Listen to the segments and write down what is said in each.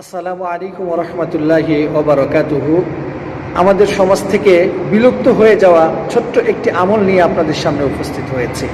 আসসালামু আলাইকুম ওয়া রাহমাতুল্লাহি ওয়া বারাকাতুহু। আমাদের সমাজ থেকে বিলুপ্ত হয়ে যাওয়া ছোট্ট একটি আমল নিয়ে আপনাদের সামনে উপস্থিত হয়েছে।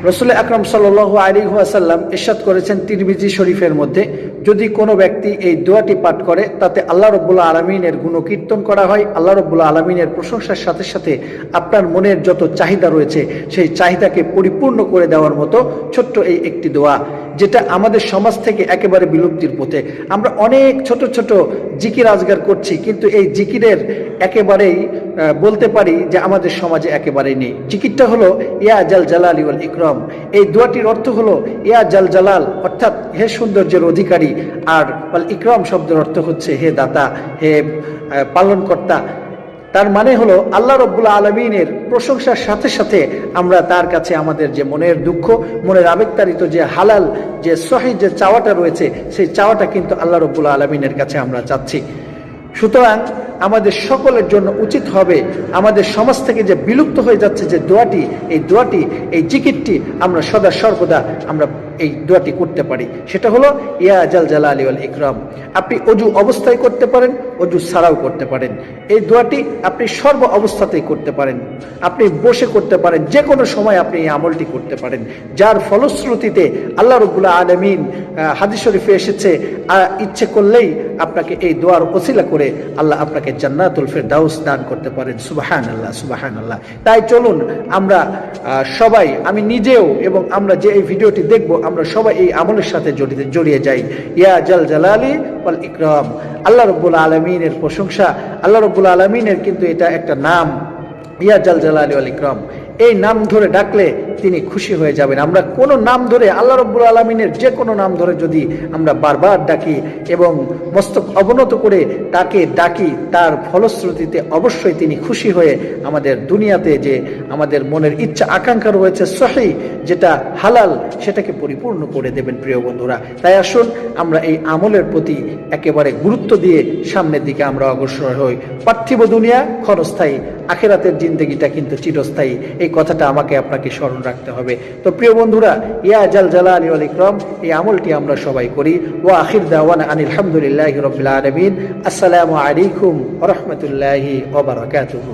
রাসূল আকরাম সাল্লাল্লাহু আলাইহি ওয়াসাল্লাম ইরশাদ করেছেন তিরমিজি শরীফের মধ্যে, যদি কোনো ব্যক্তি এই দোয়াটি পাঠ করে তাতে আল্লাহ রাব্বুল আলামিনের গুণকীর্তন করা হয়, আল্লাহ রাব্বুল আলামিনের প্রশংসার সাথে সাথে আপনার মনের যত চাহিদা রয়েছে সেই চাহিদাকে পরিপূর্ণ করে দেওয়ার মতো ছোট্ট এই একটি দোয়া, যেটা আমাদের সমাজ থেকে একেবারে বিলুপ্তির পথে। আমরা অনেক ছোট ছোট জিকির আজগার করছি, কিন্তু এই জিকিরের একেবারেই বলতে পারি যে আমাদের সমাজে একেবারেই নেই। জিকিরটা হলো ইয়া জাল জালালি ওয়াল ইকরাম। এই দোয়াটির অর্থ হলো ইয়া জাল জালাল অর্থাৎ হে সৌন্দর্যের অধিকারী, আর ওয়াল ইকরাম শব্দের অর্থ হচ্ছে হে দাতা, হে পালনকর্তা। তার মানে হলো আল্লাহ রাব্বুল আলামিনের প্রশংসার সাথে সাথে আমরা তার কাছে আমাদের যে মনের দুঃখ, মনের আবেগতাড়িত যে হালাল যে সহিহ যে চাওয়াটা রয়েছে, সেই চাওয়াটা কিন্তু আল্লাহ রাব্বুল আলামিনের কাছে আমরা চাচ্ছি। সুতরাং আমাদের সকলের জন্য উচিত হবে আমাদের সমাজ থেকে যে বিলুপ্ত হয়ে যাচ্ছে যে দোয়াটি, এই জিকিরটি আমরা সদা সর্বদা আমরা এই দোয়াটি করতে পারি। সেটা হলো ইয়া জাল জালালি ওয়াল ইকরাম। আপনি অজু অবস্থায় করতে পারেন, অজু ছাড়াও করতে পারেন। এই দোয়াটি আপনি সর্ব অবস্থাতেই করতে পারেন, আপনি বসে করতে পারেন, যে কোনো সময় আপনি এই আমলটি করতে পারেন, যার ফলশ্রুতিতে আল্লাহ রাব্বুল আলামিন হাদিস শরীফে এসেছে ইচ্ছে করলেই আপনাকে এই দোয়ার ওসিলা করে আল্লাহ আপনাকে জান্নাতুল ফেরদাউস দান করতে পারেন। সুবহানাল্লাহ, সুবহানাল্লাহ। তাই চলুন আমরা সবাই, আমি নিজেও এবং আমরা যে এই ভিডিওটি দেখব, আমরা সবাই এই আমলের সাথে জড়িয়ে যাই। ইয়া জাল জালালি ওয়াল ইকরাম। আল্লাহ রাব্বুল আলামিনের প্রশংসা, আল্লাহ রাব্বুল আলামিনের কিন্তু এটা একটা নাম, ইয়া জাল জালালি ওয়াল ইকরাম। এই নাম ধরে ডাকলে তিনি খুশি হয়ে যাবেন। আমরা কোনো নাম ধরে, আল্লাহ রাব্বুল আলামিনের যে কোনো নাম ধরে যদি আমরা বারবার ডাকি এবং মস্তক অবনত করে তাকে ডাকি, তার ফলশ্রুতিতে অবশ্যই তিনি খুশি হয়ে আমাদের দুনিয়াতে যে আমাদের মনের ইচ্ছা আকাঙ্ক্ষা রয়েছে সহিহ যেটা হালাল, সেটাকে পরিপূর্ণ করে দেবেন। প্রিয় বন্ধুরা, তাই আসুন আমরা এই আমলের প্রতি একেবারে গুরুত্ব দিয়ে সামনের দিকে আমরা অগ্রসর হই। পার্থিব দুনিয়া ক্ষণস্থায়ী, আখিরাতের জিন্দেগিটা কিন্তু চিরস্থায়ী। এই কথাটা আমাকে আপনাকে স্মরণ রাখতে হবে। তো প্রিয় বন্ধুরা, ইয়া জাল জালালি ওয়াল ইকরাম এই আমলটি আমরা সবাই করি। ওয়া আখির দাওয়ানা আনিল হামদুলিল্লাহি রাব্বিল আলামিন। আসসালামু আলাইকুম ওয়া রাহমাতুল্লাহি ওয়া বারাকাতুহু।